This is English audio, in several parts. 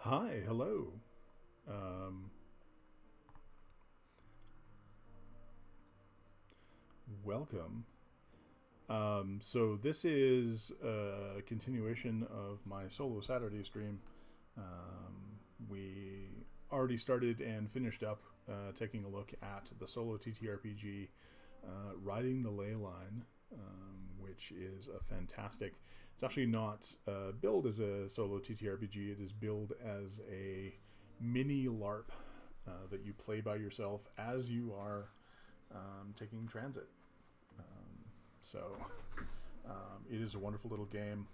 Hi, hello. Um, Welcome. So this is a continuation of my solo Saturday stream. We already started and finished up taking a look at the solo TTRPG Riding the Ley Line, which is a fantastic. It's actually not billed as a solo TTRPG. It is billed as a mini LARP that you play by yourself as you are taking transit. So it is a wonderful little game.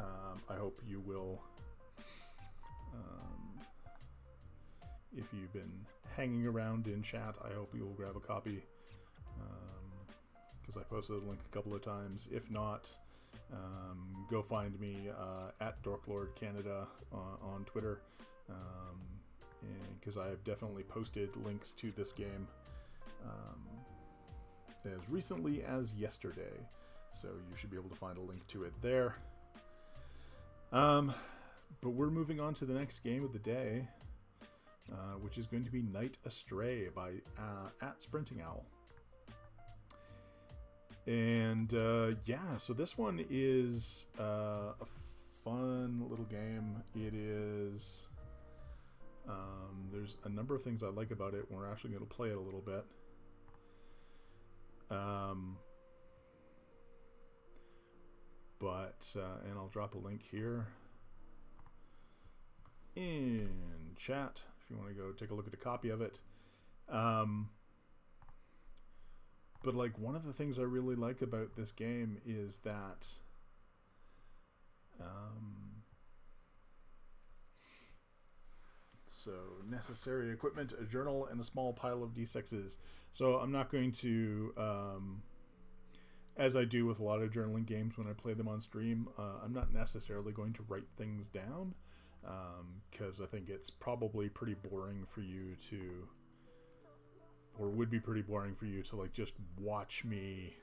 I hope you will, if you've been hanging around in chat, I hope you will grab a copy, because I posted the link a couple of times. If not, go find me at Dorklord Canada on Twitter, because I have definitely posted links to this game as recently as yesterday, so you should be able to find a link to it there. But we're moving on to the next game of the day, which is going to be Night Astray by at Sprinting Owl. And yeah, so this one is a fun little game. It is. There's a number of things I like about it. We're actually going to play it a little bit. And I'll drop a link here in chat if you want to go take a look at a copy of it. But like, one of the things I really like about this game is that so necessary equipment, a journal, and a small pile of D6s. So I'm not going to, as I do with a lot of journaling games when I play them on stream, I'm not necessarily going to write things down, because I think it's probably pretty boring for you to, or would be pretty boring for you to like just watch me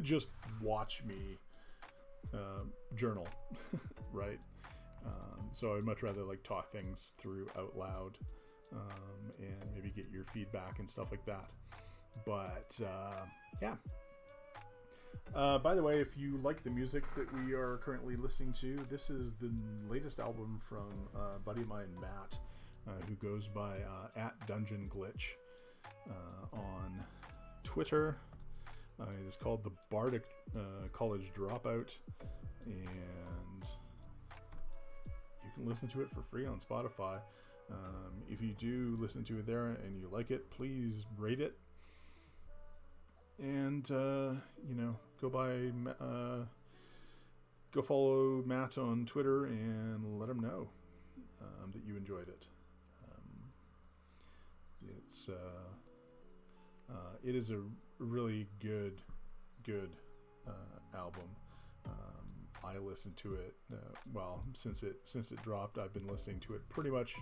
just watch me journal, right? So I'd much rather like talk things through out loud, and maybe get your feedback and stuff like that. But yeah. By the way, if you like the music that we are currently listening to, this is the latest album from a buddy of mine, Matt, who goes by at Dungeon Glitch on Twitter. It is called the Bardic College Dropout, and you can listen to it for free on Spotify. If you do listen to it there and you like it, please rate it. And you know, go follow Matt on Twitter and let him know that you enjoyed it. It is a really good album. I listened to it well, since it dropped. I've been listening to it pretty much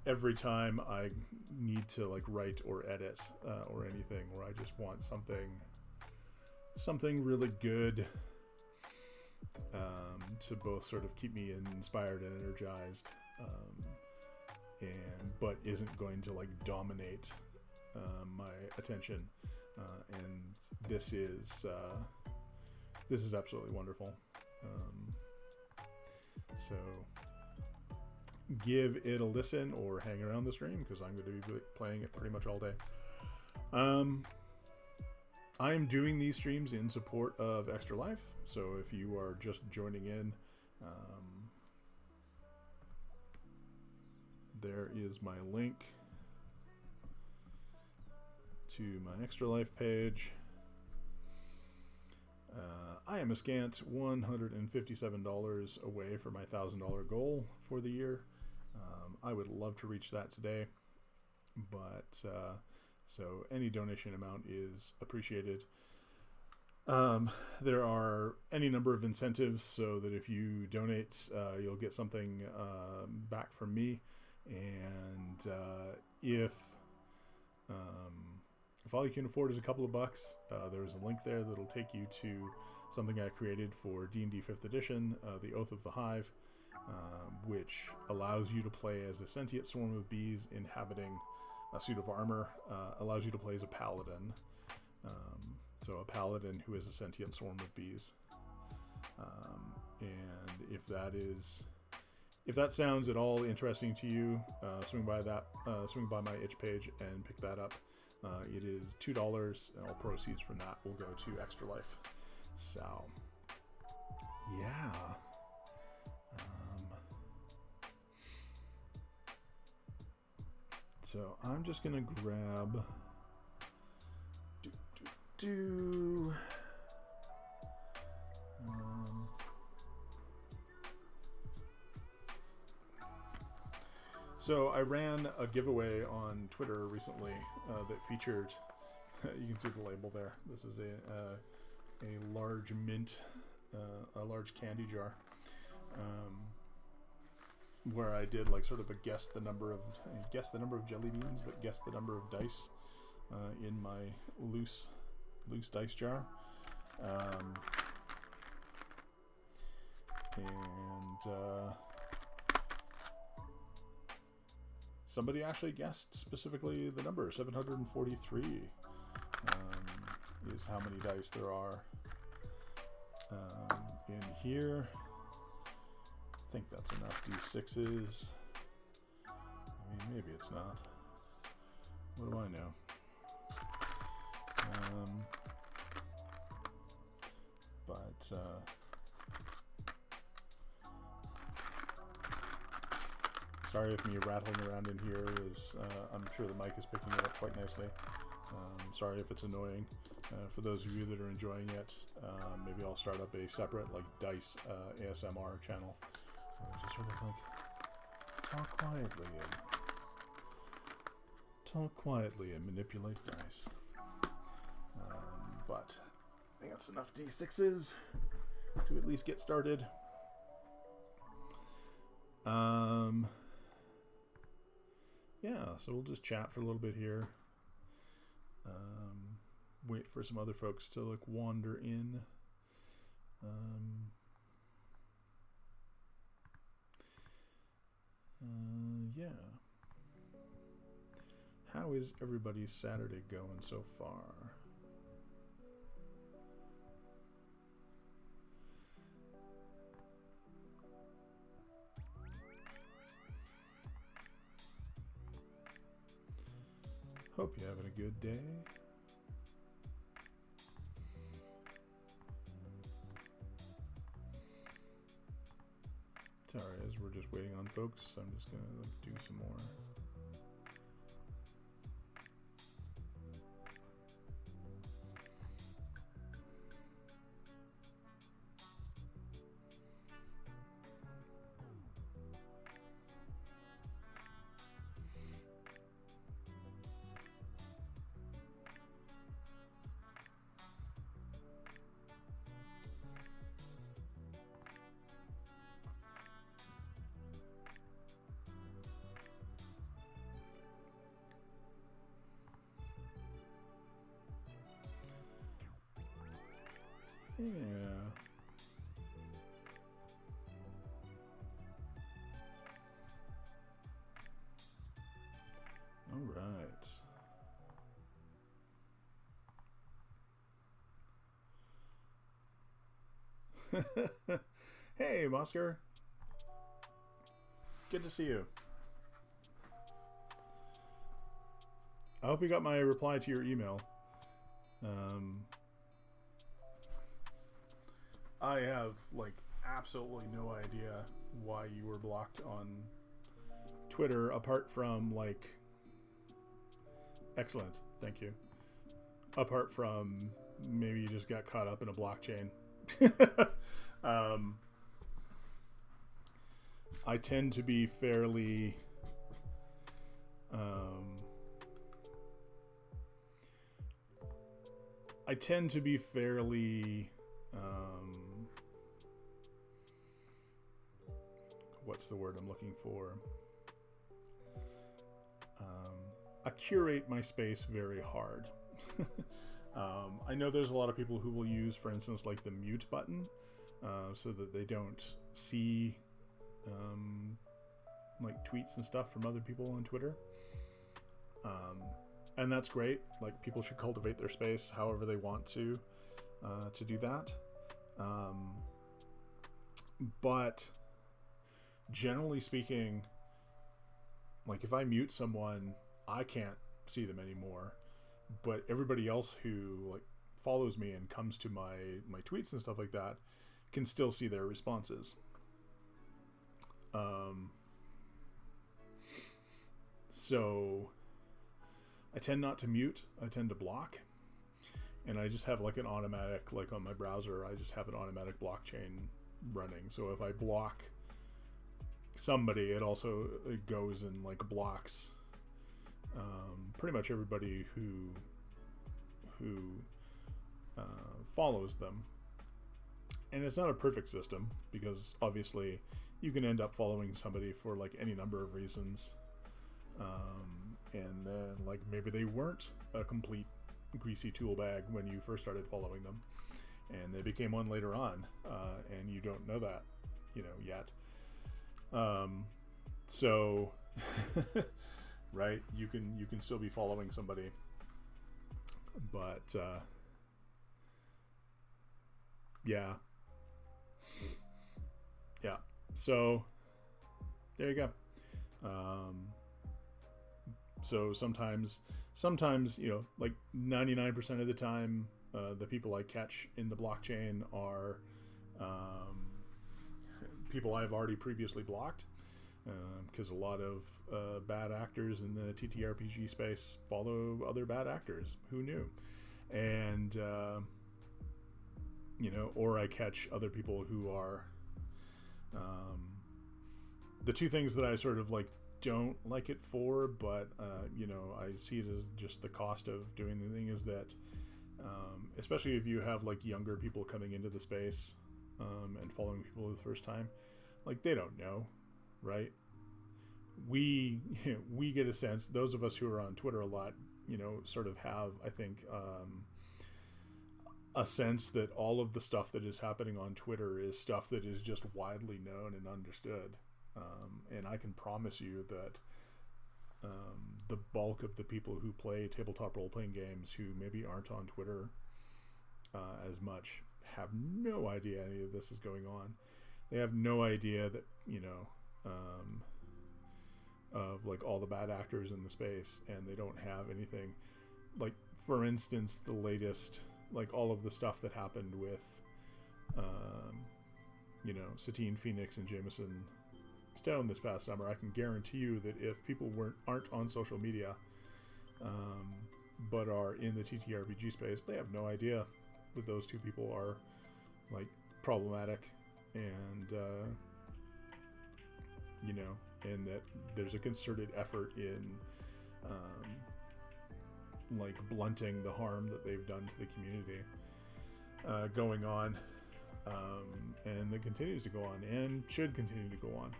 every time I need to like write or edit or anything, where I just want something really good to both sort of keep me inspired and energized, but isn't going to like dominate my attention. And this is absolutely wonderful. So give it a listen or hang around the stream, because I'm going to be playing it pretty much all day. I am doing these streams in support of Extra Life, so if you are just joining in, there is my link to my Extra Life page. I am a scant $157 away from my $1,000 goal for the year. I would love to reach that today, but so any donation amount is appreciated. There are any number of incentives, so that if you donate, you'll get something back from me. And if if all you can afford is a couple of bucks, there's a link there that'll take you to something I created for D&D 5th edition, the Oath of the Hive, which allows you to play as a sentient swarm of bees inhabiting a suit of armor, allows you to play as a paladin. So a paladin who is a sentient swarm of bees. And if that sounds at all interesting to you, swing by my itch page and pick that up. It is $2, and all proceeds from that will go to Extra Life. So, yeah. So I'm just gonna grab. So I ran a giveaway on Twitter recently that featured, you can see the label there. This is a large mint, a large candy jar, where I did like sort of a guess the number of jelly beans, but guess the number of dice in my loose dice jar. Somebody actually guessed specifically the number 743 is how many dice there are in here. I think that's enough D6s. I mean, maybe it's not. What do I know? Sorry if me rattling around in here is, I'm sure the mic is picking it up quite nicely. Sorry if it's annoying. For those of you that are enjoying it, maybe I'll start up a separate like dice ASMR channel. Just sort of like talk quietly and manipulate dice. But I think that's enough D6s to at least get started. Yeah, so we'll just chat for a little bit here. Wait for some other folks to like wander in. Yeah. How is everybody's Saturday going so far? Hope you're having a good day. Sorry, as we're just waiting on folks, I'm just gonna do some more. Yeah. All right. Hey, Mosker. Good to see you. I hope you got my reply to your email. I have like absolutely no idea why you were blocked on Twitter, apart from like, excellent, thank you. Apart from maybe you just got caught up in a blockchain. I tend to be fairly what's the word I'm looking for? I curate my space very hard. I know there's a lot of people who will use, for instance, like the mute button, so that they don't see like tweets and stuff from other people on Twitter. And that's great. Like, people should cultivate their space however they want to do that. But generally speaking, like, if I mute someone, I can't see them anymore, but everybody else who like follows me and comes to my tweets and stuff like that can still see their responses. So I tend not to mute, I tend to block, and I just have like an automatic, like on my browser, I just have an automatic blockchain running. So if I block somebody, it also goes and like blocks pretty much everybody who follows them. And it's not a perfect system, because obviously you can end up following somebody for like any number of reasons, and then like maybe they weren't a complete greasy tool bag when you first started following them, and they became one later on, and you don't know that, yet. So right, you can still be following somebody, but yeah, so there you go. So sometimes like 99% of the time, the people I catch in the blockchain are people I've already previously blocked, because a lot of bad actors in the TTRPG space follow other bad actors. Who knew? And or I catch other people who are the two things that I sort of like don't like it for, but I see it as just the cost of doing the thing, is that especially if you have like younger people coming into the space and following people for the first time, like, they don't know, right? We get a sense, those of us who are on Twitter a lot, sort of have, I think, a sense that all of the stuff that is happening on Twitter is stuff that is just widely known and understood. And I can promise you that the bulk of the people who play tabletop role-playing games who maybe aren't on Twitter as much have no idea any of this is going on. They have no idea that, of like all the bad actors in the space, and they don't have anything. Like, for instance, the latest, like all of the stuff that happened with, Satine Phoenix and Jameson Stone this past summer, I can guarantee you that if people aren't on social media, but are in the TTRPG space, they have no idea that those two people are like problematic, and and that there's a concerted effort in like blunting the harm that they've done to the community going on, and that continues to go on and should continue to go on.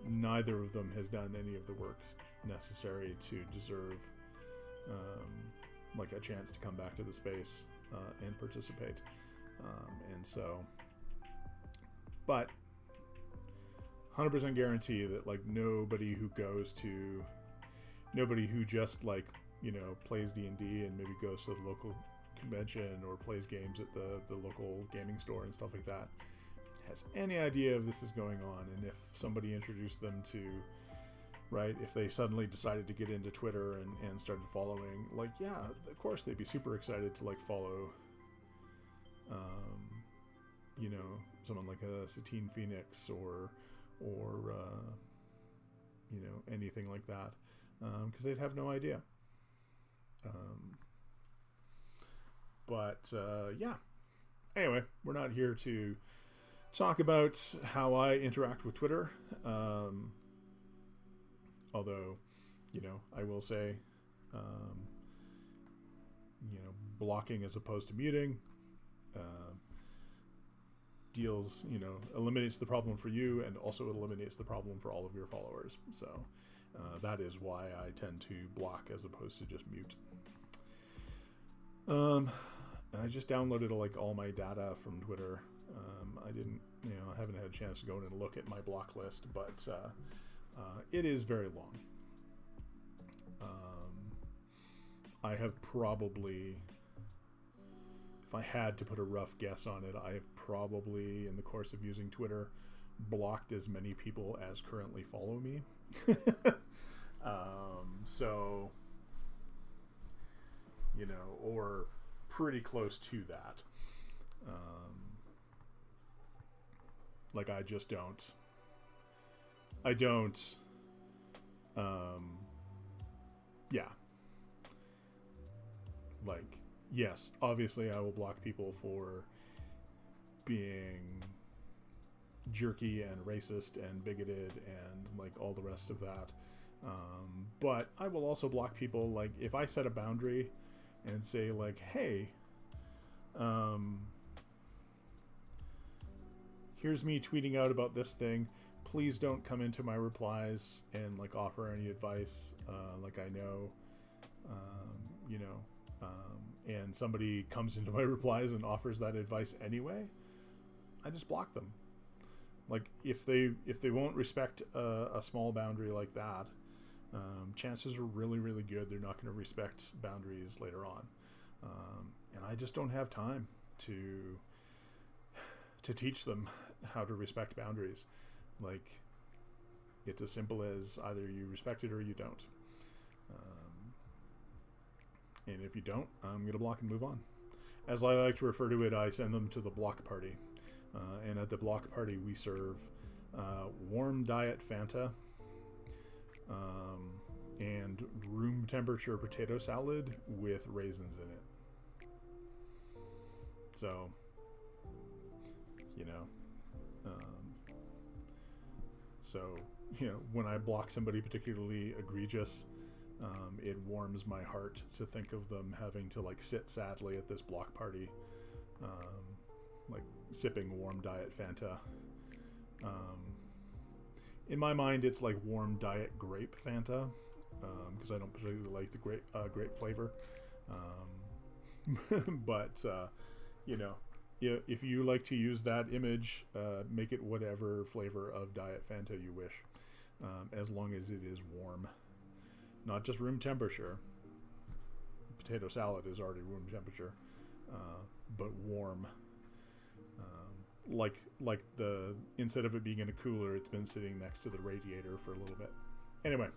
Neither of them has done any of the work necessary to deserve like a chance to come back to the space and participate, and so, but 100% guarantee that like nobody who just like plays D&D and maybe goes to the local convention or plays games at the local gaming store and stuff like that has any idea if this is going on. And if somebody introduced them to, right, if they suddenly decided to get into Twitter and started following, like, yeah, of course they'd be super excited to like follow someone like a Satine Phoenix or anything like that, because they'd have no idea. Yeah, anyway, we're not here to talk about how I interact with Twitter, although I will say blocking as opposed to muting eliminates the problem for you, and also eliminates the problem for all of your followers. So that is why I tend to block as opposed to just mute. And I just downloaded like all my data from Twitter. I didn't, I haven't had a chance to go in and look at my block list, but it is very long. I have probably, if I had to put a rough guess on it, I have probably, in the course of using Twitter, blocked as many people as currently follow me. So, or pretty close to that. Like I don't, yeah. Like, yes, obviously I will block people for being jerky and racist and bigoted and like all the rest of that. But I will also block people, like if I set a boundary and say like, hey, here's me tweeting out about this thing, please don't come into my replies and like offer any advice, like I know, and somebody comes into my replies and offers that advice anyway, I just block them. Like if they won't respect a small boundary like that, chances are really, really good they're not going to respect boundaries later on. And I just don't have time to teach them how to respect boundaries. Like, it's as simple as either you respect it or you don't. And if you don't, I'm going to block and move on. As I like to refer to it, I send them to the block party. And at the block party, we serve warm diet Fanta and room temperature potato salad with raisins in it. So, when I block somebody particularly egregious, it warms my heart to think of them having to like sit sadly at this block party, like sipping warm diet Fanta. In my mind, it's like warm diet grape Fanta, because I don't particularly like the grape flavor. But if you like to use that image, make it whatever flavor of diet Fanta you wish, as long as it is warm, not just room temperature. Potato salad is already room temperature, but warm. Like the, instead of it being in a cooler, it's been sitting next to the radiator for a little bit. Anyway,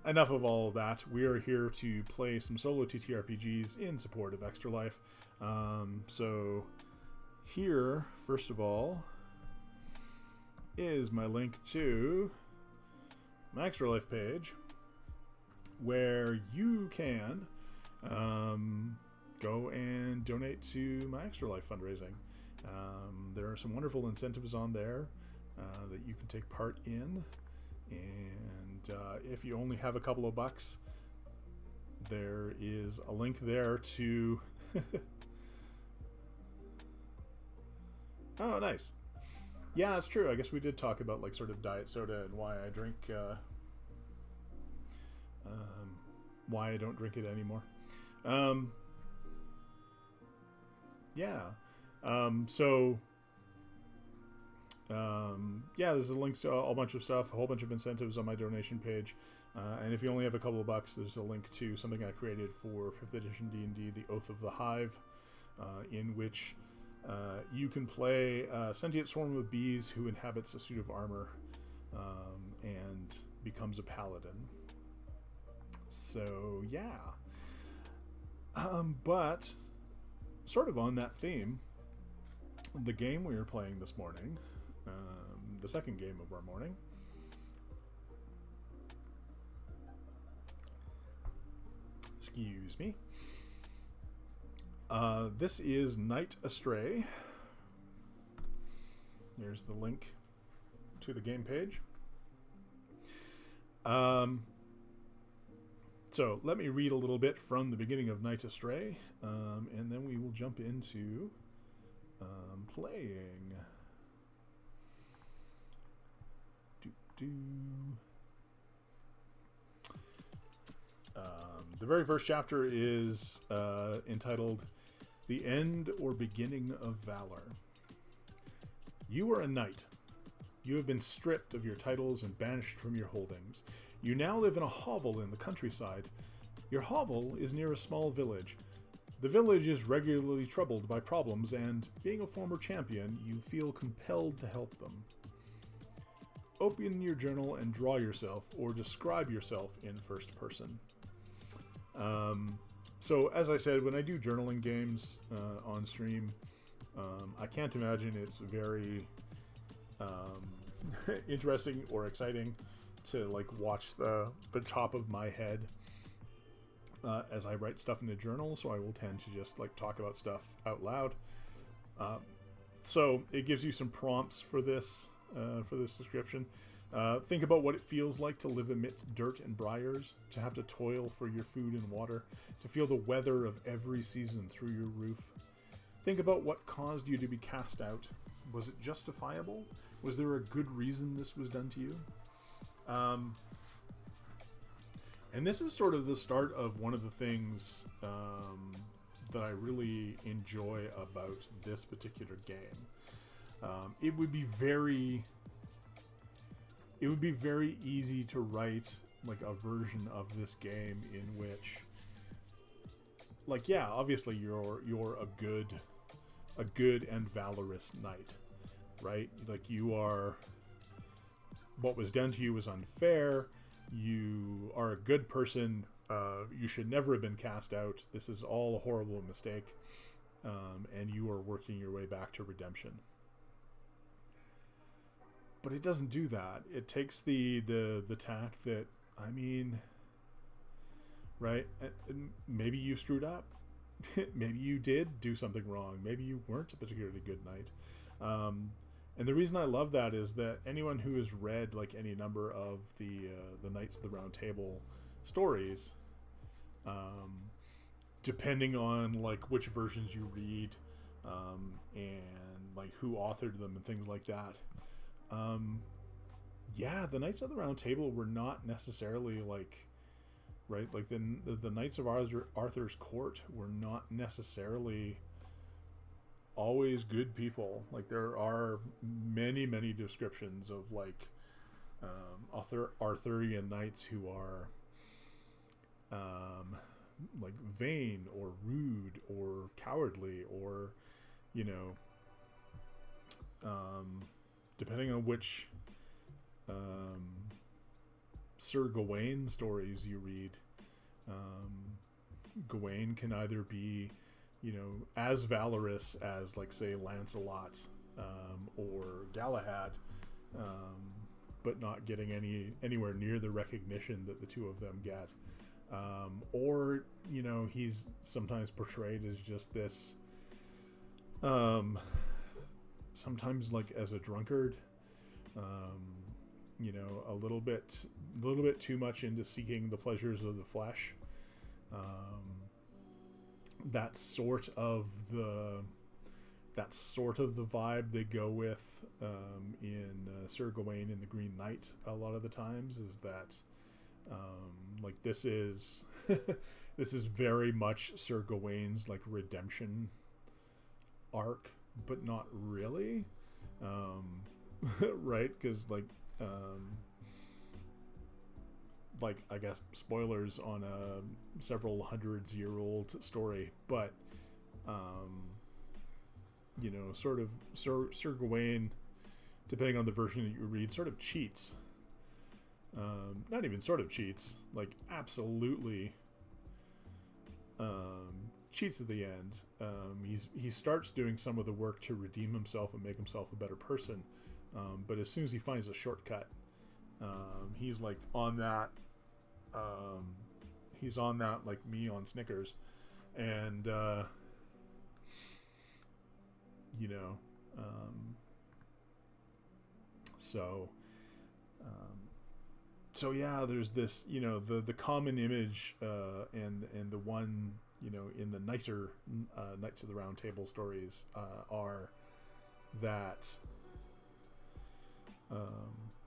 enough of all of that. We are here to play some solo TTRPGs in support of Extra Life. So here, first of all, is my link to my Extra Life page, where you can go and donate to my Extra Life fundraising. There are some wonderful incentives on there that you can take part in, and if you only have a couple of bucks, there is a link there to oh, nice. Yeah, that's true. I guess we did talk about like sort of diet soda and why I drink why I don't drink it anymore. Yeah. There's a link to a bunch of stuff, a whole bunch of incentives on my donation page. And if you only have a couple of bucks, there's a link to something I created for 5th edition D&D, The Oath of the Hive, in which you can play a sentient swarm of bees who inhabits a suit of armor and becomes a paladin. So, yeah. But, sort of on that theme, the game we were playing this morning, the second game of our morning, excuse me, this is Night Astray. Here's the link to the game page. So let me read a little bit from the beginning of Night Astray, and then we will jump into playing. The very first chapter is entitled The End or Beginning of Valor. You are a knight. You have been stripped of your titles and banished from your holdings. You now live in a hovel in the countryside. Your hovel is near a small village. The village is regularly troubled by problems, and, being a former champion, you feel compelled to help them. Open your journal and draw yourself, or describe yourself in first person. So, as I said, when I do journaling games on stream, I can't imagine it's very interesting or exciting to like watch the top of my head as I write stuff in the journal, so I will tend to just like talk about stuff out loud. So it gives you some prompts for this description. Think about what it feels like to live amidst dirt and briars, to have to toil for your food and water, to feel the weather of every season through your roof. Think about what caused you to be cast out. Was it justifiable? Was there a good reason this was done to you? And this is sort of the start of one of the things that I really enjoy about this particular game. It would be very easy to write like a version of this game in which, like, yeah, obviously you're a good and valorous knight, right? Like, you are, what was done to you was unfair. You are a good person. You should never have been cast out. This is all a horrible mistake, and you are working your way back to redemption. But it doesn't do that. It takes the tack that, I mean, right? Maybe you screwed up. Maybe you did do something wrong. Maybe you weren't a particularly good knight. And the reason I love that is that anyone who has read like any number of the Knights of the Round Table stories, depending on like which versions you read, and like who authored them and things like that, yeah, the Knights of the Round Table were not necessarily like, right, like the Knights of Arthur's court were not necessarily always good people. Like, there are many descriptions of like Arthurian knights who are like vain or rude or cowardly, or, you know, depending on which Sir Gawain stories you read, Gawain can either be, you know, as valorous as, like, say, Lancelot or Galahad, but not getting anywhere near the recognition that the two of them get. Or, you know, he's sometimes portrayed as just this, sometimes like as a drunkard, you know, a little bit too much into seeking the pleasures of the flesh. That's sort of the vibe they go with in Sir Gawain and the Green Knight a lot of the times, is that like this is this is very much Sir Gawain's like redemption arc, but not really, right? Because like I guess spoilers on a several hundreds-year-old story, but you know, sort of Sir Gawain, depending on the version that you read, sort of cheats. Not even sort of cheats, like absolutely cheats at the end. He starts doing some of the work to redeem himself and make himself a better person, but as soon as he finds a shortcut, he's like on that like me on Snickers, and you know, so yeah, there's this, you know, the common image and the one, you know, in the nicer Knights of the Round Table stories are that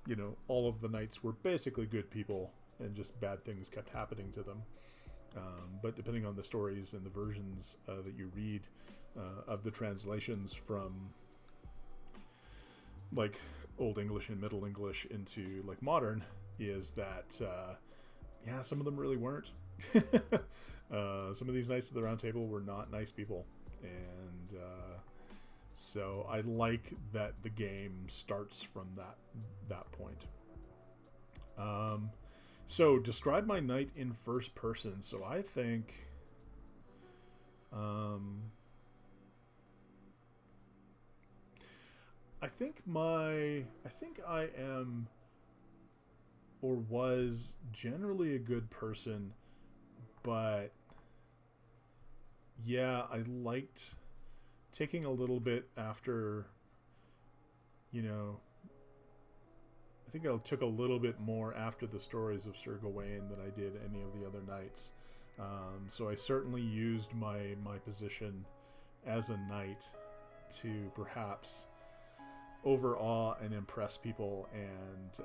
you know, all of the knights were basically good people, and just bad things kept happening to them. But depending on the stories and the versions that you read of the translations from like Old English and Middle English into like modern, is that yeah, some of them really weren't. Some of these Knights of the Round Table were not nice people, and so I like that the game starts from that point. So describe my knight in first person. So I think I think I am or was generally a good person, but yeah, I liked taking a little bit after, you know, I think I took a little bit more after the stories of Sir Gawain than I did any of the other knights. So I certainly used my position as a knight to perhaps overawe and impress people, and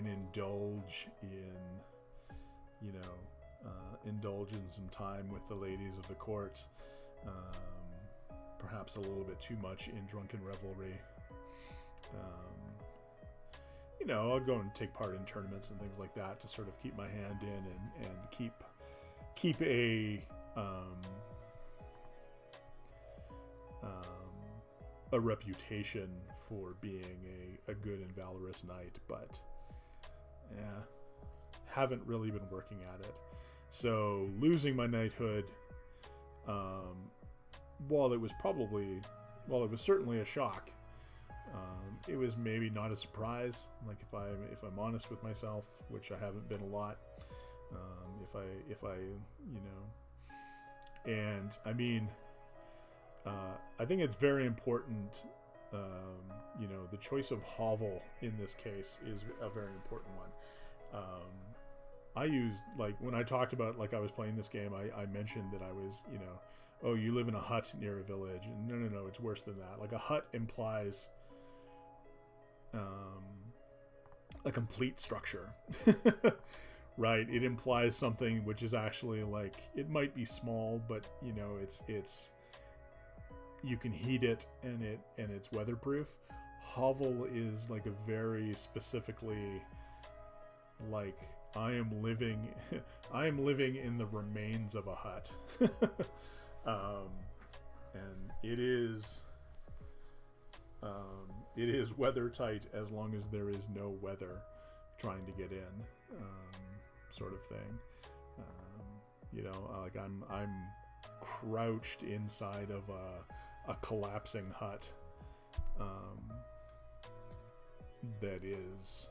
indulge in, you know, indulge in some time with the ladies of the court, perhaps a little bit too much in drunken revelry. You know, I'll go and take part in tournaments and things like that to sort of keep my hand in and keep a reputation for being a good and valorous knight, but yeah, haven't really been working at it. So losing my knighthood, while it was certainly a shock, it was maybe not a surprise. Like if I'm honest with myself, which I haven't been a lot, if I you know, and I mean, I think it's very important. You know, the choice of hovel in this case is a very important one. I used, like, when I talked about, like, I was playing this game, I mentioned that I was, you know, oh, you live in a hut near a village. And no, it's worse than that. Like, a hut implies a complete structure, right? It implies something which is actually, like, it might be small, but, you know, it's you can heat it, and it's weatherproof. Hovel is like a very specifically, like, I am living in the remains of a hut. And it is weather tight as long as there is no weather trying to get in, sort of thing. You know, like I'm crouched inside of a collapsing hut that is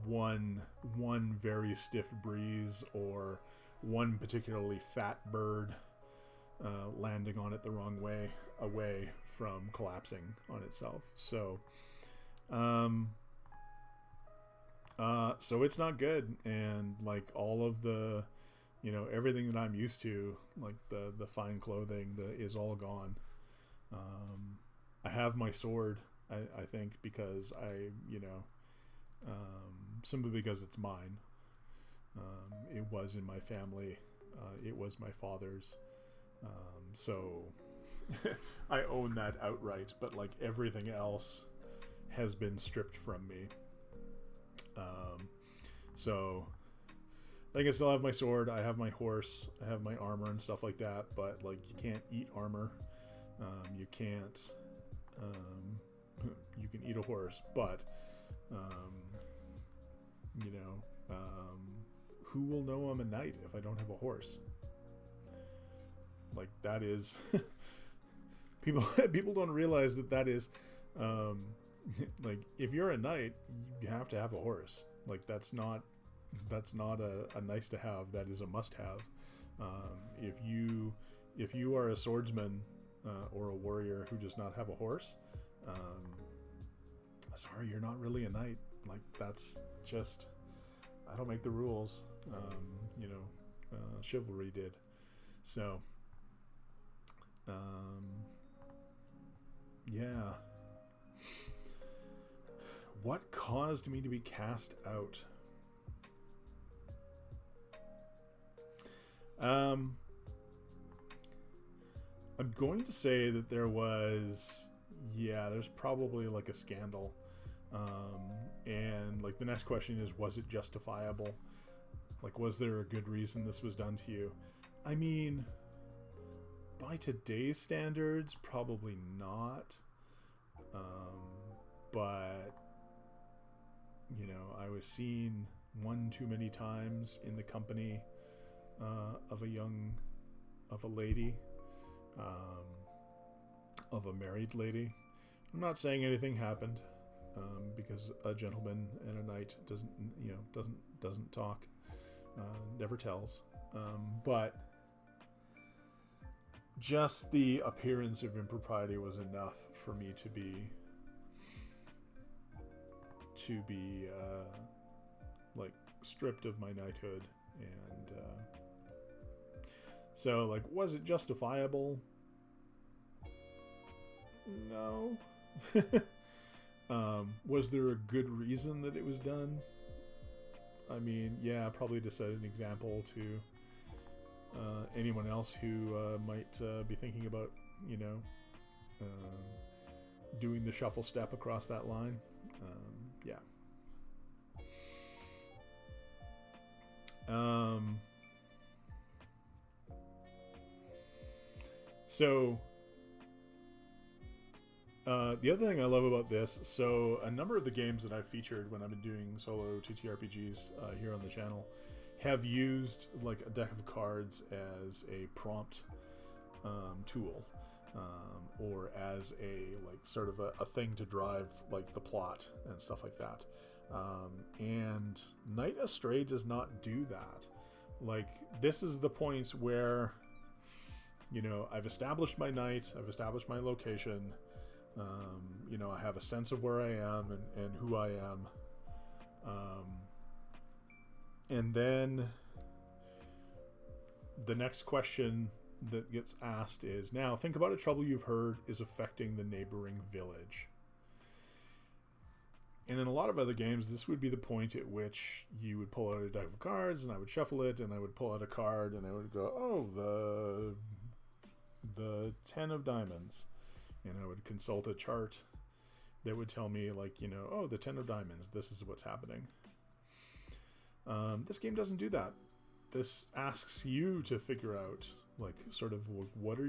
one very stiff breeze or one particularly fat bird landing on it the wrong way away from collapsing on itself. So so it's not good, and like all of the, you know, everything that I'm used to, like the fine clothing is all gone. I have my sword, I think, because you know, simply because it's mine. It was in my family. It was my father's. So I own that outright, but like everything else has been stripped from me. So I can still have my sword, I have my horse, I have my armor and stuff like that, but like you can't eat armor. You can't, you can eat a horse, but you know, who will know I'm a knight if I don't have a horse? Like, that is people don't realize that is like, if you're a knight, you have to have a horse. Like, that's not a nice to have, that is a must have. If you are a swordsman or a warrior who does not have a horse, sorry, you're not really a knight. Like, that's just, I don't make the rules. You know, chivalry did. So yeah, What caused me to be cast out? I'm going to say that there was, yeah, there's probably like a scandal. And like the next question is, was it justifiable? Like, was there a good reason this was done to you? I mean, by today's standards, probably not. But, you know, I was seen one too many times in the company of a lady, of a married lady. I'm not saying anything happened, because a gentleman and a knight doesn't talk, never tells. But just the appearance of impropriety was enough for me to be like stripped of my knighthood. And so, like, was it justifiable? No. Was there a good reason that it was done? I mean, yeah, probably to set an example to anyone else who might be thinking about, you know, doing the shuffle step across that line. Yeah. So the other thing I love about this, so a number of the games that I've featured when I've been doing solo TTRPGs here on the channel have used like a deck of cards as a prompt tool, or as a like sort of a thing to drive like the plot and stuff like that. And Knight Astray does not do that. Like, this is the point where, you know, I've established my knight, I've established my location, you know, I have a sense of where I am and who I am. And then the next question that gets asked is, now think about a trouble you've heard is affecting the neighboring village. And in a lot of other games, this would be the point at which you would pull out a deck of cards, and I would shuffle it, and I would pull out a card, and I would go, oh, the 10 of diamonds. And I would consult a chart that would tell me, like, you know, oh, the 10 of diamonds, this is what's happening. This game doesn't do that. This asks you to figure out, like, sort of what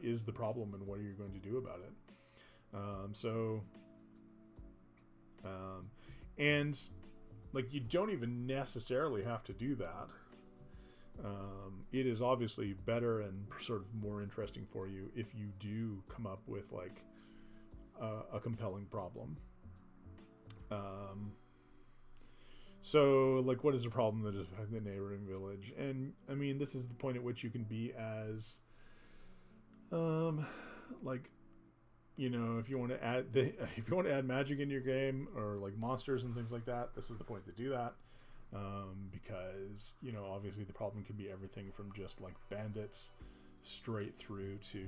is the problem and what are you going to do about it? And like, you don't even necessarily have to do that. It is obviously better and sort of more interesting for you if you do come up with like a compelling problem. So like, what is the problem that is affecting the neighboring village? And I mean, this is the point at which you can be as like, you know, if you want to add magic in your game, or like monsters and things like that, this is the point to do that. Because, you know, obviously the problem can be everything from just like bandits straight through to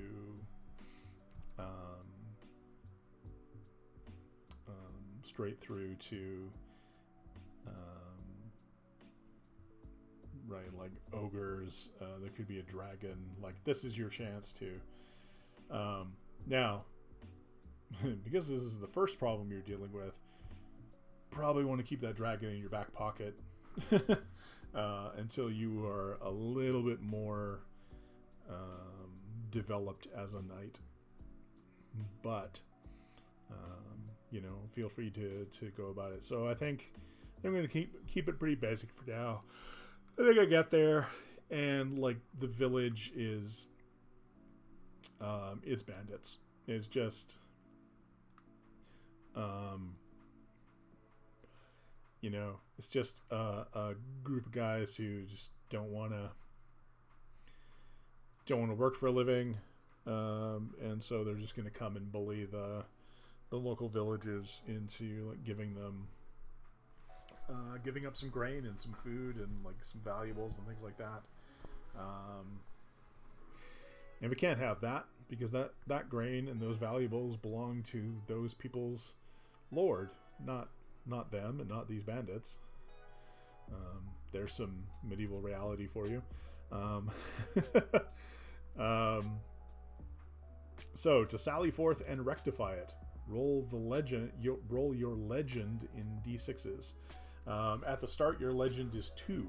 right, like ogres. There could be a dragon. Like, this is your chance to now because this is the first problem you're dealing with, probably want to keep that dragon in your back pocket until you are a little bit more developed as a knight. But you know, feel free to go about it. So I think I'm going to keep it pretty basic for now. I think I get there, and like, the village is it's bandits. It's just you know, it's just a group of guys who just don't want to work for a living, and so they're just going to come and bully the local villages into like giving up some grain and some food and like some valuables and things like that. And we can't have that, because that grain and those valuables belong to those people's lord, not them and not these bandits. There's some medieval reality for you. So to sally forth and rectify it, roll your legend in d6s. At the start, your legend is 2.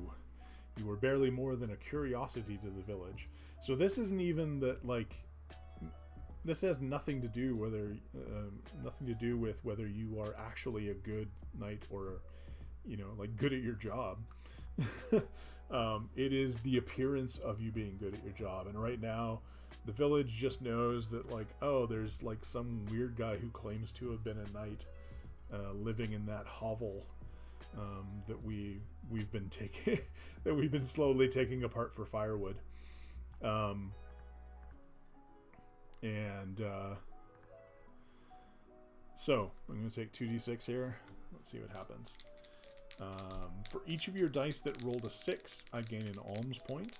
You were barely more than a curiosity to the village. So this isn't even that, like, this has nothing to do with whether you are actually a good knight or, like, good at your job. It is the appearance of you being good at your job. And right now, the village just knows that, like, oh, there's like some weird guy who claims to have been a knight living in that hovel that we've been taking that we've been slowly taking apart for firewood. So I'm going to take 2d6 here. Let's see what happens. For each of your dice that rolled a 6, I gain an alms point.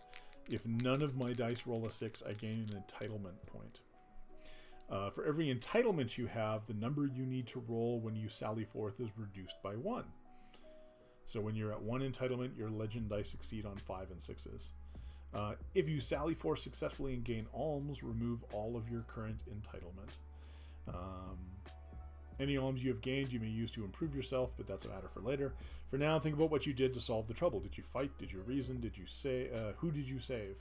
If none of my dice roll a 6, I gain an entitlement point. For every entitlement you have, the number you need to roll when you sally forth is reduced by 1. So when you're at 1 entitlement, your legend dice succeed on 5 and 6s. If you sally forth successfully and gain alms, remove all of your current entitlement. Any alms you have gained you may use to improve yourself, but that's a matter for later. For now, think about what you did to solve the trouble. Did you fight? Did you reason? Did you say? Who did you save?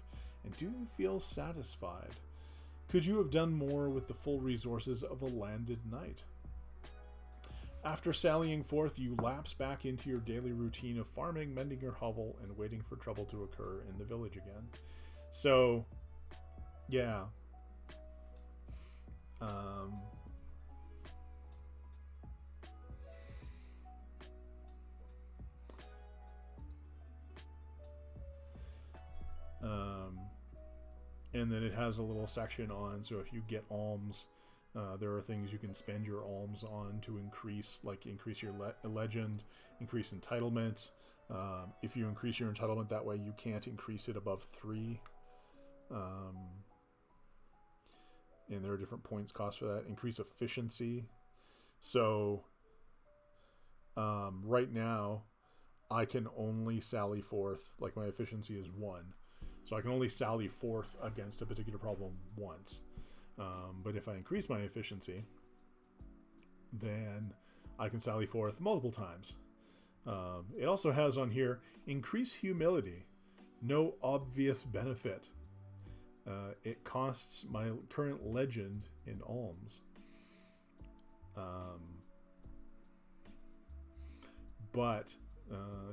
And do you feel satisfied? Could you have done more with the full resources of a landed knight? After sallying forth, you lapse back into your daily routine of farming, mending your hovel, and waiting for trouble to occur in the village again. So, yeah. And then it has a little section on, so if you get alms, there are things you can spend your alms on to increase your legend, increase entitlement. If you increase your entitlement that way, you can't increase it above 3. And there are different points cost for that. Increase efficiency. So right now, I can only sally forth, like, my efficiency is 1. So I can only sally forth against a particular problem once. But if I increase my efficiency, then I can sally forth multiple times. It also has on here, increase humility. No obvious benefit. It costs my current legend in alms. But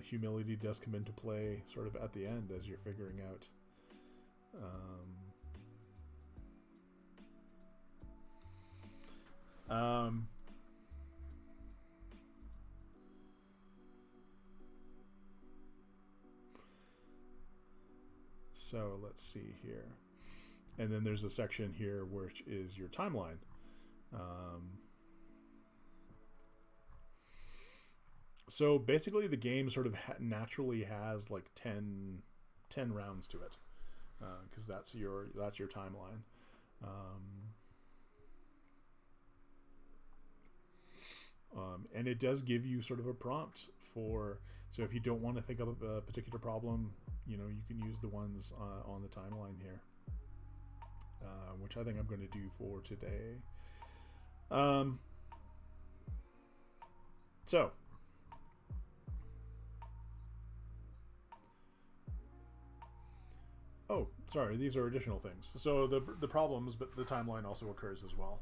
humility does come into play sort of at the end as you're figuring out so let's see here. And then there's a section here which is your timeline. So basically the game sort of naturally has like 10 rounds to it, because that's your timeline. And it does give you sort of a prompt for, so if you don't want to think of a particular problem, you can use the ones on the timeline here, which I think I'm going to do for today. So oh, sorry, these are additional things. So the problems, but the timeline also occurs as well.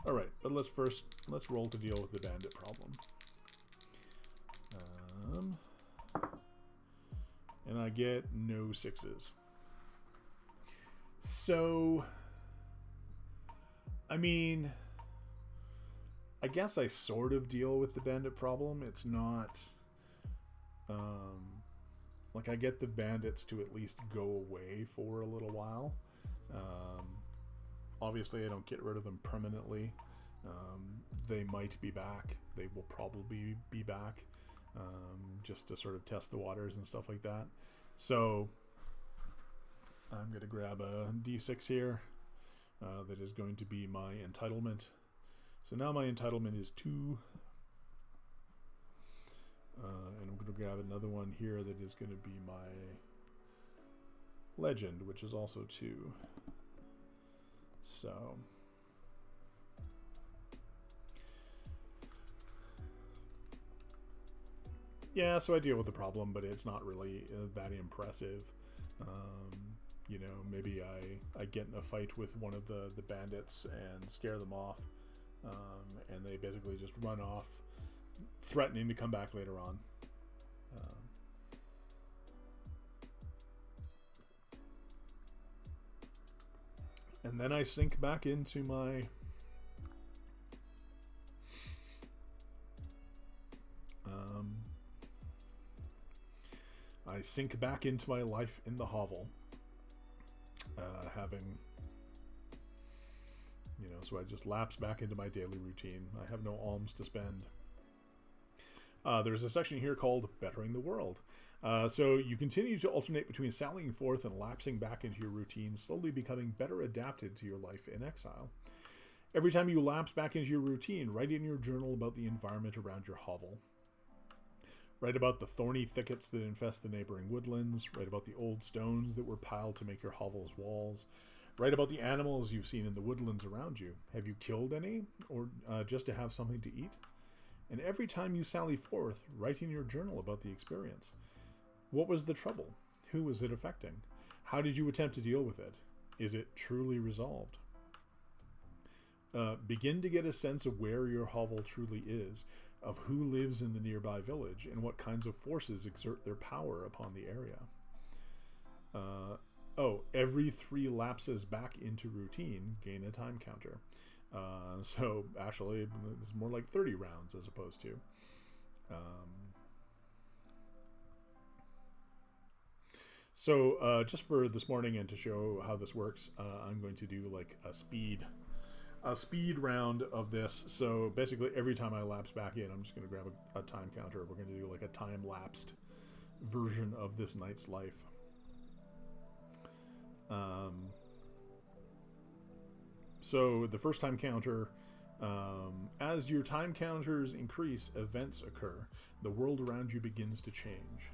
All right, but let's roll to deal with the bandit problem. And I get no 6s. So, I mean, I guess I sort of deal with the bandit problem. It's not, like, I get the bandits to at least go away for a little while. Obviously, I don't get rid of them permanently. They might be back. They will probably be back. just to sort of test the waters and stuff like that. So I'm going to grab a d6 here. That is going to be my entitlement. So now my entitlement is 2. And I'm going to grab another one here that is going to be my legend, which is also 2. So yeah, so I deal with the problem, but it's not really that impressive. You know, maybe I get in a fight with one of the bandits and scare them off, and they basically just run off, threatening to come back later on. And then I sink back into my life in the hovel, having, you know, so I just lapse back into my daily routine. I have no alms to spend. There's a section here called Bettering the World. So you continue to alternate between sallying forth and lapsing back into your routine, slowly becoming better adapted to your life in exile. Every time you lapse back into your routine, write in your journal about the environment around your hovel. Write about the thorny thickets that infest the neighboring woodlands. Write about the old stones that were piled to make your hovel's walls. Write about the animals you've seen in the woodlands around you. Have you killed any, or just to have something to eat? And every time you sally forth, write in your journal about the experience. What was the trouble? Who was it affecting? How did you attempt to deal with it? Is it truly resolved? Begin to get a sense of where your hovel truly is, of who lives in the nearby village, and what kinds of forces exert their power upon the area. Every 3 lapses back into routine, gain a time counter. So actually, it's more like 30 rounds as opposed to. So just for this morning and to show how this works, I'm going to do like a speed round of this. So basically every time I lapse back in, I'm just going to grab a time counter. We're going to do like a time lapsed version of this night's life. So the first time counter, as your time counters increase, events occur. The world around you begins to change.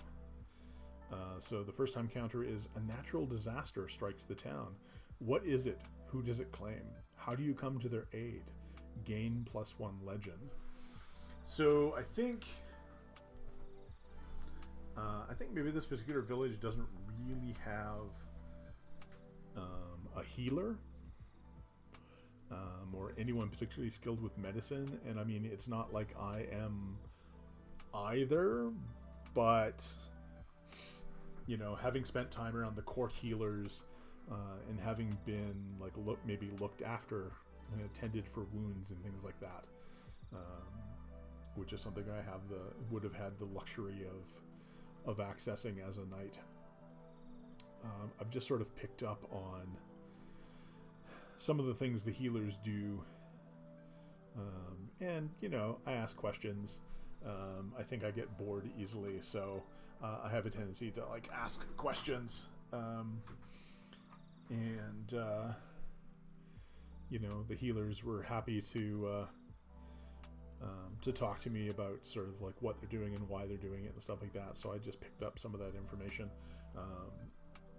So the first time counter is a natural disaster strikes the town. What is it? Who does it claim? How do you come to their aid? Gain +1 legend. So I think maybe this particular village doesn't really have a healer or anyone particularly skilled with medicine. And I mean, it's not like I am either, but you know, having spent time around the court healers and having been like maybe looked after and attended for wounds and things like that, which is something I would have had the luxury of accessing as a knight. I've just sort of picked up on some of the things the healers do, and you know, I ask questions. I think I get bored easily, so I have a tendency to like ask questions, and you know, the healers were happy to talk to me about sort of like what they're doing and why they're doing it and stuff like that. So I just picked up some of that information.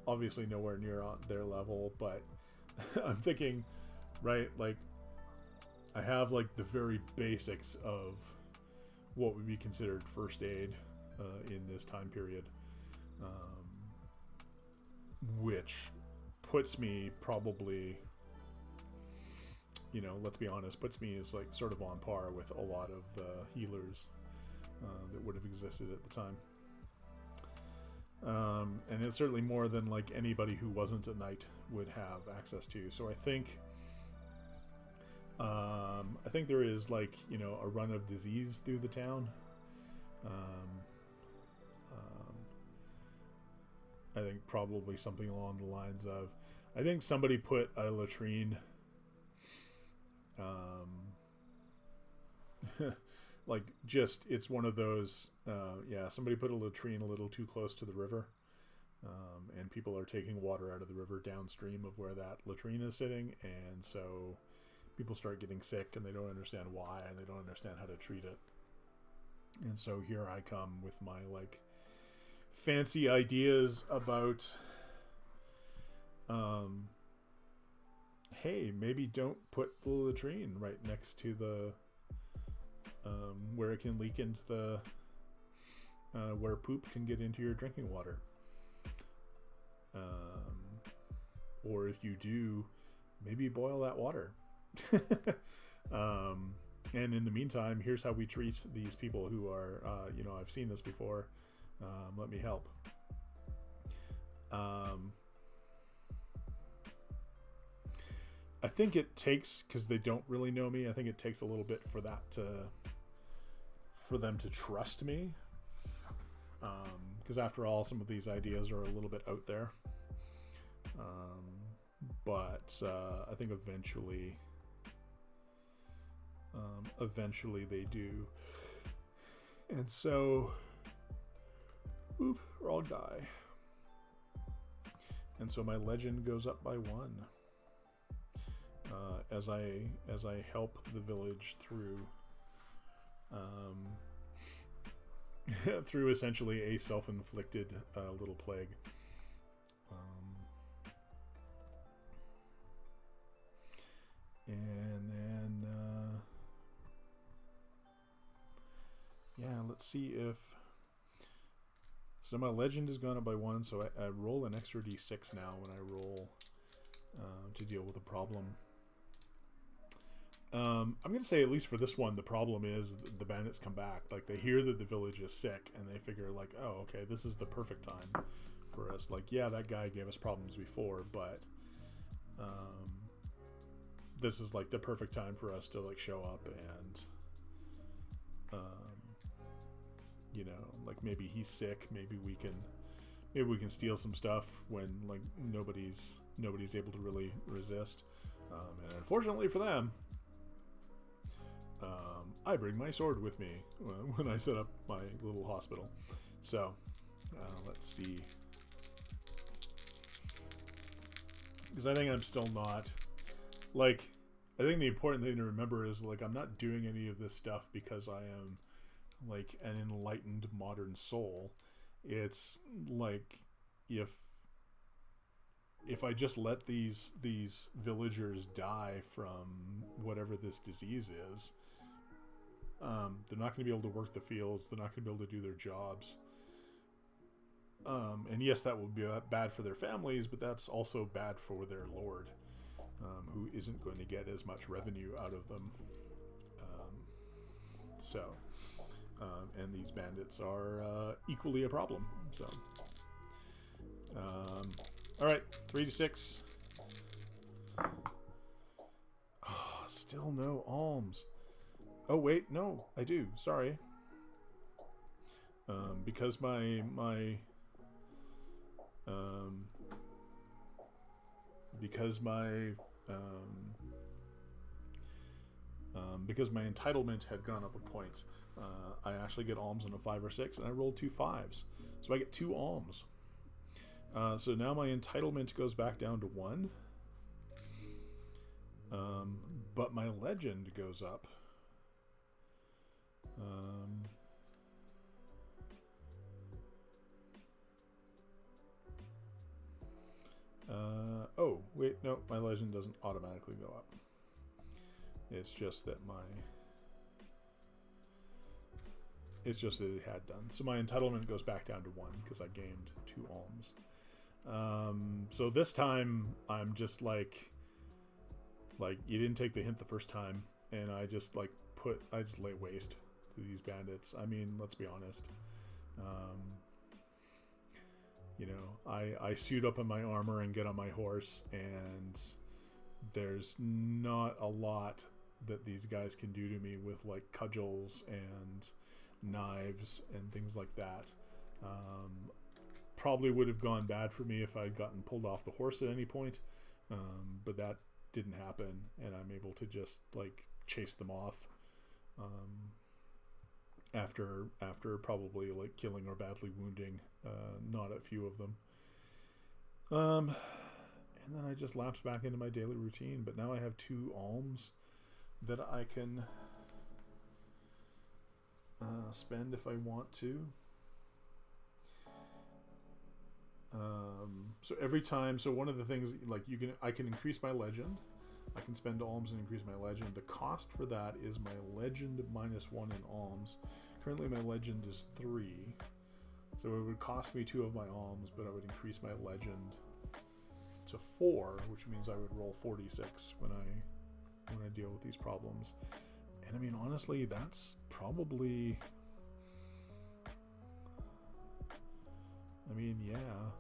Obviously nowhere near on their level, but I'm thinking, right, like I have like the very basics of what would be considered first aid in this time period, which puts me probably, you know, let's be honest, puts me as like sort of on par with a lot of the healers that would have existed at the time. And it's certainly more than like anybody who wasn't a knight would have access to. So I think there is like, you know, a run of disease through the town. I think probably something along the lines of, I think somebody put a latrine like, just, it's one of those, yeah, somebody put a latrine a little too close to the river, and people are taking water out of the river downstream of where that latrine is sitting, and so people start getting sick, and they don't understand why, and they don't understand how to treat it. And so here I come with my, like, fancy ideas about, hey, maybe don't put the latrine right next to the, where it can leak into the, where poop can get into your drinking water. Or if you do, maybe boil that water. And in the meantime, here's how we treat these people who are, you know, I've seen this before. Let me help. I think it takes, because they don't really know me, I think it takes a little bit for that to, for them to trust me. Because after all, some of these ideas are a little bit out there. But I think eventually they do. And so, oop, wrong guy. And so my legend goes up by 1. As I help the village through through essentially a self-inflicted little plague. And then yeah, let's see if, so my legend has gone up by 1, so I roll an extra d6 now when I roll to deal with a problem. I'm going to say, at least for this one, the problem is the bandits come back. Like, they hear that the village is sick, and they figure, like, oh, okay, this is the perfect time for us. Like, yeah, that guy gave us problems before, but this is, like, the perfect time for us to, like, show up and, you know, like, maybe he's sick, maybe we can steal some stuff when, like, nobody's able to really resist. And unfortunately for them, I bring my sword with me when I set up my little hospital. So, let's see. Because I think I'm still not, like, I think the important thing to remember is, like, I'm not doing any of this stuff because I am, like, an enlightened modern soul. It's, like, if I just let these villagers die from whatever this disease is, they're not going to be able to work the fields. They're not going to be able to do their jobs. And yes, that will be bad for their families, but that's also bad for their lord, who isn't going to get as much revenue out of them. And these bandits are equally a problem. So, all right, 3d6. Oh, still no alms. Oh wait, no, I do. Sorry. Because my entitlement had gone up a point, I actually get alms on a 5 or 6, and I rolled 2 5s, so I get 2 alms. So now my entitlement goes back down to 1, but my legend goes up. Oh wait, no, my legend doesn't automatically go up. It's just that it had done. So my entitlement goes back down to 1 because I gained 2 alms. So this time I'm just like you didn't take the hint the first time, and I just lay waste to these bandits. I mean, let's be honest. You know, I suit up in my armor and get on my horse, and there's not a lot that these guys can do to me with, like, cudgels and knives and things like that. Probably would have gone bad for me if I'd gotten pulled off the horse at any point, but that didn't happen, and I'm able to just, like, chase them off. after probably like killing or badly wounding not a few of them. And then I just lapse back into my daily routine. But now I have 2 alms that I can spend if I want to. So every time, so one of the things, like I can increase my legend. I can spend alms and increase my legend. The cost for that is my legend -1 in alms. Currently my legend is 3. So it would cost me 2 of my alms, but I would increase my legend to 4, which means I would roll 46 when I deal with these problems. And I mean, honestly, that's probably, I mean, yeah.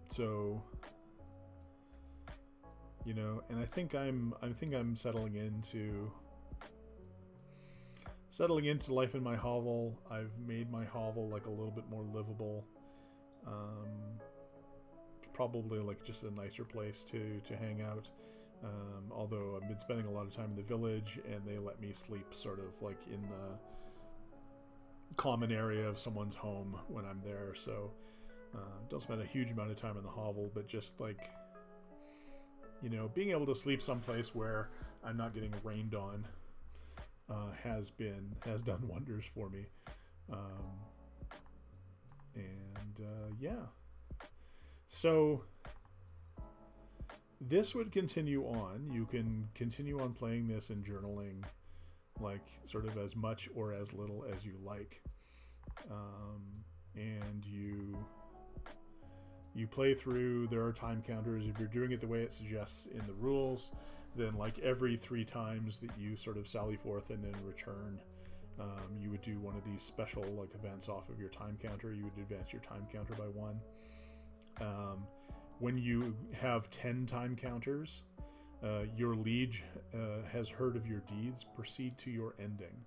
So, you know, and I think I'm settling into life in my hovel. I've made my hovel like a little bit more livable. Probably like just a nicer place to hang out. Although I've been spending a lot of time in the village, and they let me sleep sort of like in the common area of someone's home when I'm there. So don't spend a huge amount of time in the hovel, but just like, you know, being able to sleep someplace where I'm not getting rained on has done wonders for me. Yeah. So this would continue on. You can continue on playing this and journaling, like sort of as much or as little as you like. And you play through. There are time counters. If you're doing it the way it suggests in the rules, then like every 3 times that you sort of sally forth and then return, you would do one of these special like events off of your time counter. You would advance your time counter by 1. When you have 10 time counters, your liege has heard of your deeds. Proceed to your ending.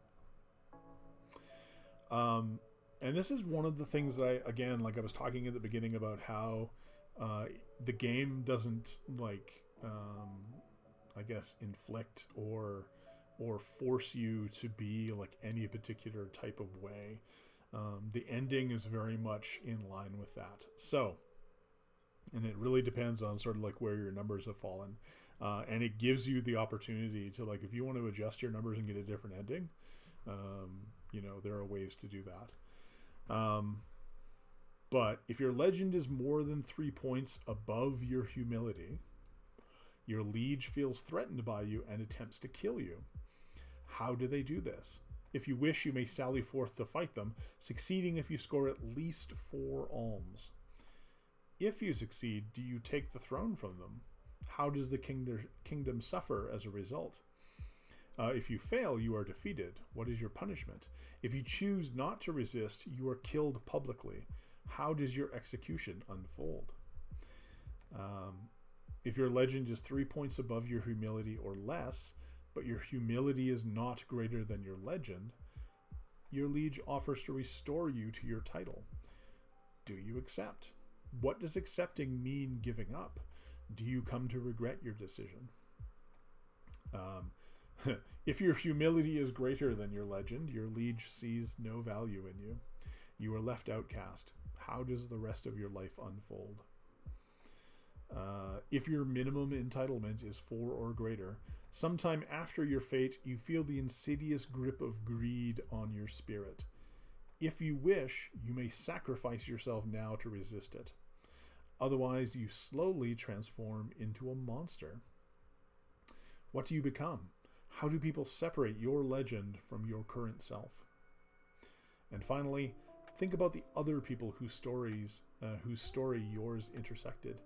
And this is one of the things that again, like I was talking at the beginning about how the game doesn't like, I guess, inflict or force you to be like any particular type of way. The ending is very much in line with that. So, and it really depends on sort of like where your numbers have fallen. And it gives you the opportunity to, like, if you want to adjust your numbers and get a different ending, you know, there are ways to do that. But if your legend is more than 3 points above your humility, your liege feels threatened by you and attempts to kill you. How do they do this? If you wish, you may sally forth to fight them, succeeding if you score at least 4 alms. If you succeed, do you take the throne from them? How does the kingdom suffer as a result? If you fail, you are defeated. What is your punishment? If you choose not to resist, you are killed publicly. How does your execution unfold? If your legend is 3 points above your humility or less, but your humility is not greater than your legend, your liege offers to restore you to your title. Do you accept? What does accepting mean giving up? Do you come to regret your decision? If your humility is greater than your legend, your liege sees no value in you. You are left outcast. How does the rest of your life unfold? If your minimum entitlement is 4 or greater, sometime after your fate, you feel the insidious grip of greed on your spirit. If you wish, you may sacrifice yourself now to resist it. Otherwise, you slowly transform into a monster. What do you become? How do people separate your legend from your current self? And finally, think about the other people whose story yours intersected.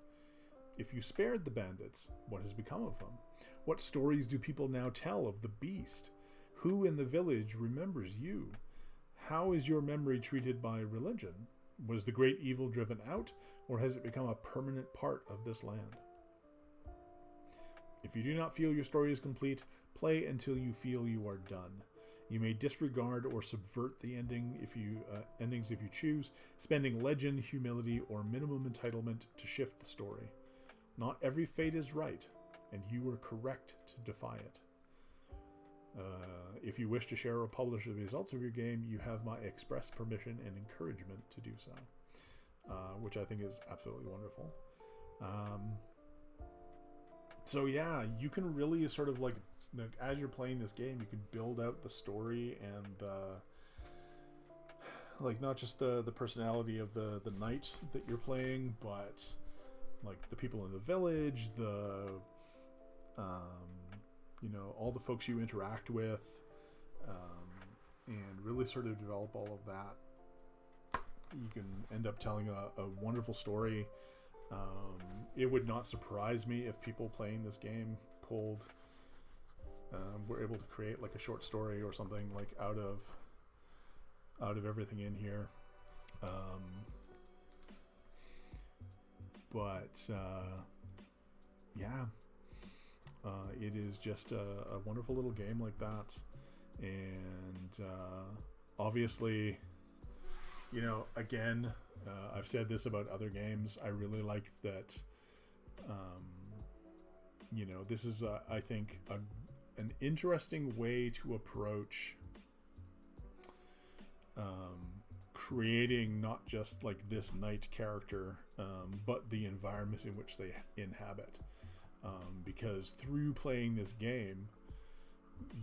If you spared the bandits, what has become of them? What stories do people now tell of the beast? Who in the village remembers you? How is your memory treated by religion? Was the great evil driven out, or has it become a permanent part of this land? If you do not feel your story is complete, play until you feel you are done. You may disregard or subvert the endings if you choose, spending legend, humility, or minimum entitlement to shift the story. Not every fate is right, and you were correct to defy it. If you wish to share or publish the results of your game, you have my express permission and encouragement to do so, which I think is absolutely wonderful. So yeah, you can really sort of like as you're playing this game, you can build out the story and like not just the personality of the knight that you're playing, but like the people in the village, the you know, all the folks you interact with, and really sort of develop all of that. You can end up telling a wonderful story. It would not surprise me if people playing this game were able to create like a short story or something like out of everything in here. Yeah, it is just a wonderful little game like that. And obviously, you know, again, I've said this about other games. I really like that, you know, this is, I think, an interesting way to approach creating not just like this knight character, but the environment in which they inhabit. Because through playing this game,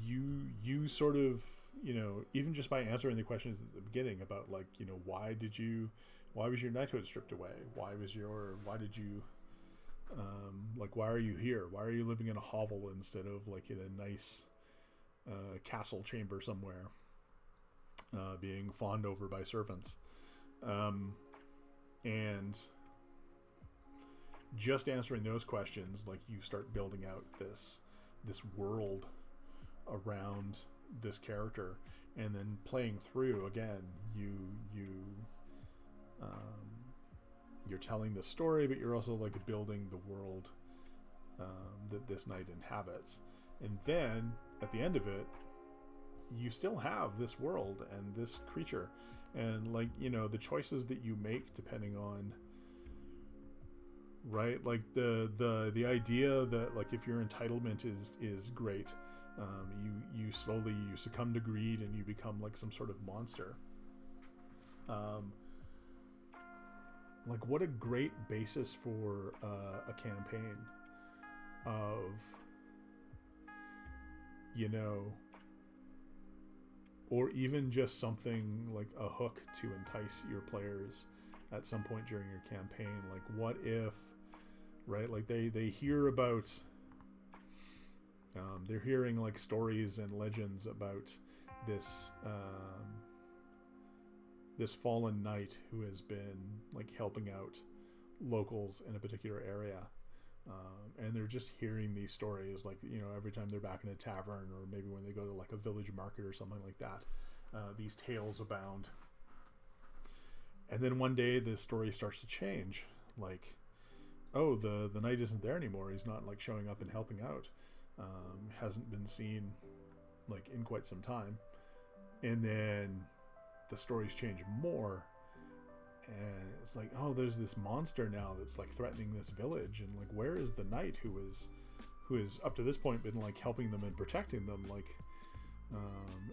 you sort of, you know, even just by answering the questions at the beginning about like, you know, why was your knighthood stripped away? Why are you here? Why are you living in a hovel instead of like in a nice castle chamber somewhere, being fawned over by servants? And just answering those questions, like you start building out this world around this character, and then playing through again, you're telling the story, but you're also like building the world that this knight inhabits. And then at the end of it, you still have this world and this creature, and like, you know, the choices that you make depending on, right, like the idea that like if your entitlement is great, you slowly succumb to greed and you become like some sort of monster. Like what a great basis for a campaign of, you know, or even just something like a hook to entice your players at some point during your campaign. Like what if, right, like they hear about, they're hearing like stories and legends about this this fallen knight who has been like helping out locals in a particular area, and they're just hearing these stories, like, you know, every time they're back in a tavern, or maybe when they go to like a village market or something like that, these tales abound. And then one day the story starts to change, like, oh, the knight isn't there anymore, he's not like showing up and helping out, hasn't been seen like in quite some time. And then the stories change more, and it's like, oh, there's this monster now that's like threatening this village, and like, where is the knight who is up to this point been like helping them and protecting them, like,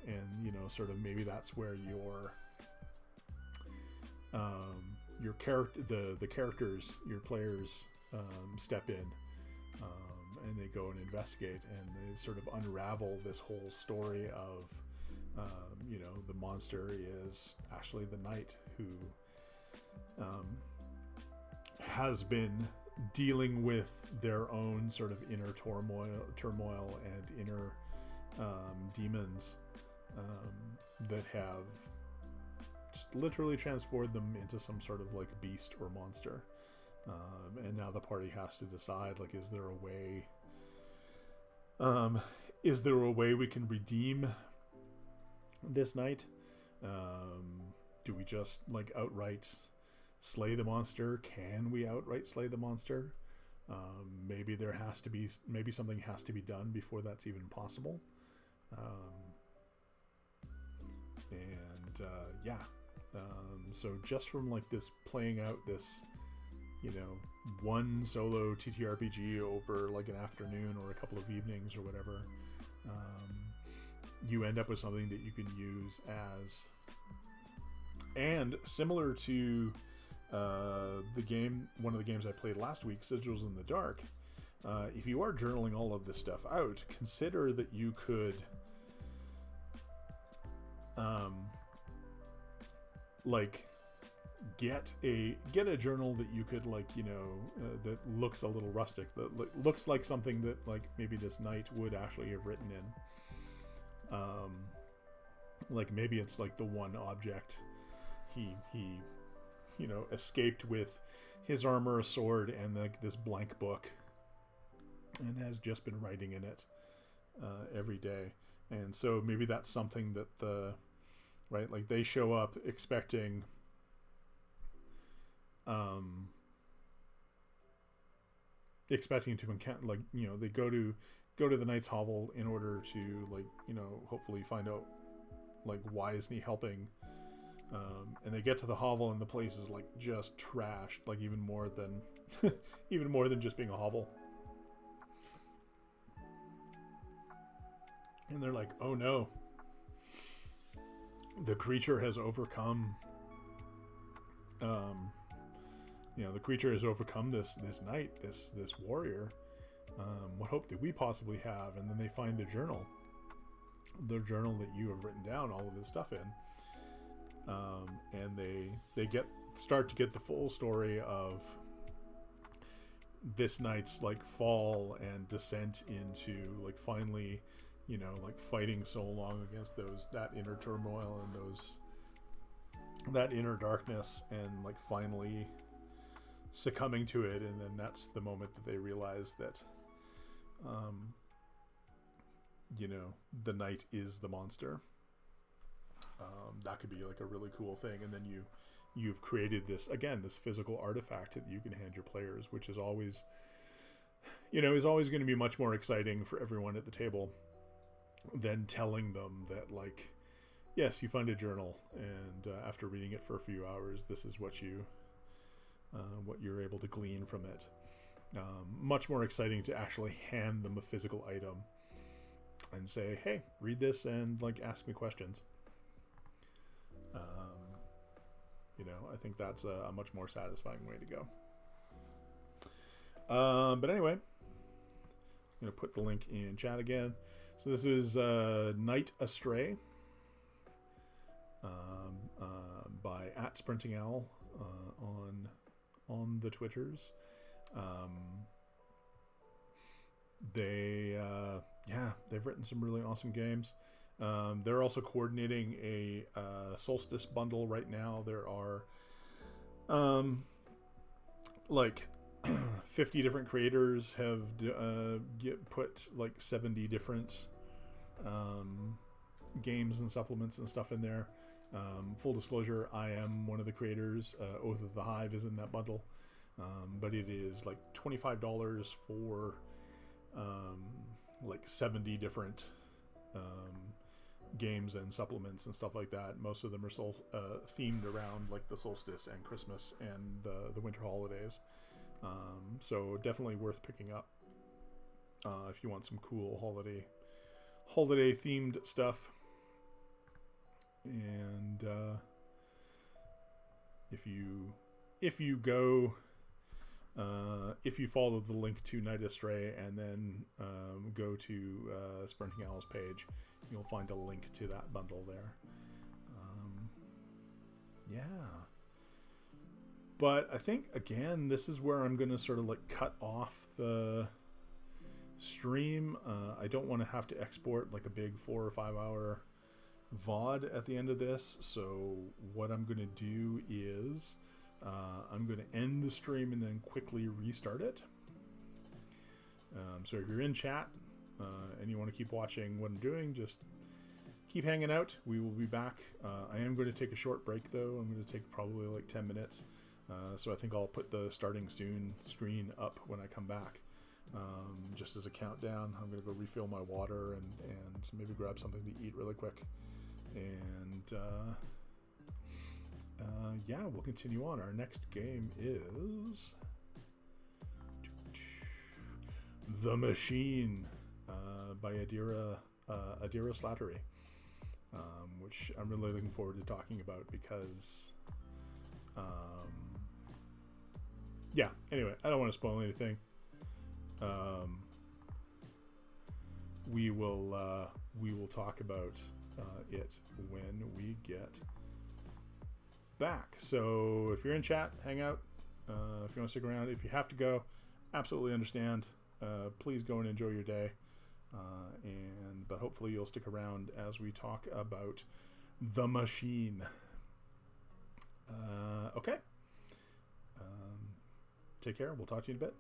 and you know, sort of maybe that's where your character, the characters, your players, step in, and they go and investigate, and they sort of unravel this whole story of, you know, the monster is actually the knight who has been dealing with their own sort of inner turmoil and inner demons that have just literally transformed them into some sort of like beast or monster. And now the party has to decide, like, is there a way we can redeem this knight? Do we just like outright slay the monster? Can we outright slay the monster? Maybe something has to be done before that's even possible. So just from like this playing out this, you know, one solo TTRPG over like an afternoon or a couple of evenings or whatever, you end up with something that you can use as, and similar to one of the games I played last week, Sigils in the Dark. If you are journaling all of this stuff out, consider that you could like get a journal that you could, like, you know, that looks a little rustic, that looks like something that like maybe this knight would actually have written in. Like maybe it's like the one object he you know, escaped with his armor, a sword, and like this blank book, and has just been writing in it every day. And so maybe that's something that right, like they show up expecting to encounter, like, you know, they go to the knight's hovel in order to, like, you know, hopefully find out like why isn't he helping, and they get to the hovel and the place is like just trashed, like even more than just being a hovel. And they're like, oh no, the creature has overcome you know, the creature has overcome this knight, this warrior. What hope did we possibly have? And then they find the journal that you have written down all of this stuff in, and they start to get the full story of this knight's like fall and descent into, like, finally, you know, like fighting so long against that inner turmoil and that inner darkness, and like finally succumbing to it. And then that's the moment that they realize that you know, the knight is the monster. That could be like a really cool thing. And then you've created this physical artifact that you can hand your players, which is always, you know, going to be much more exciting for everyone at the table than telling them that, like, yes, you find a journal, and after reading it for a few hours, this is what you're able to glean from it. Much more exciting to actually hand them a physical item and say, hey, read this and like ask me questions. You know, I think that's a much more satisfying way to go. But anyway, I'm going to put the link in chat again. So this is Night Astray by @SprintingOwl on the Twitters. They've written some really awesome games. They're also coordinating a Solstice bundle right now. There are like 50 different creators have put like 70 different games and supplements and stuff in there. Full disclosure, I am one of the creators. Oath of the Hive is in that bundle, but it is like $25 for like 70 different games and supplements and stuff like that. Most of them are themed around like the solstice and Christmas and the winter holidays. So definitely worth picking up if you want some cool holiday themed stuff. And if you go if you follow the link to Night Astray and then go to Sprinting Owl's page, you'll find a link to that bundle there. Yeah. But I think, again, this is where I'm going to sort of like cut off the stream. I don't want to have to export like a big 4 or 5 hour VOD at the end of this. So what I'm going to do is I'm going to end the stream and then quickly restart it. So if you're in chat and you want to keep watching what I'm doing, just keep hanging out. We will be back. I am going to take a short break though. I'm going to take probably like 10 minutes. So I think I'll put the starting soon screen up when I come back, just as a countdown. I'm going to go refill my water and maybe grab something to eat really quick. And yeah, we'll continue on. Our next game is The Machine by Adira Slattery, which I'm really looking forward to talking about because, yeah. Anyway, I don't want to spoil anything. We will talk about it when we get back. So if you're in chat, hang out. If you want to stick around, if you have to go, absolutely understand. Please go and enjoy your day. But hopefully you'll stick around as we talk about The Machine. Okay. Take care. We'll talk to you in a bit.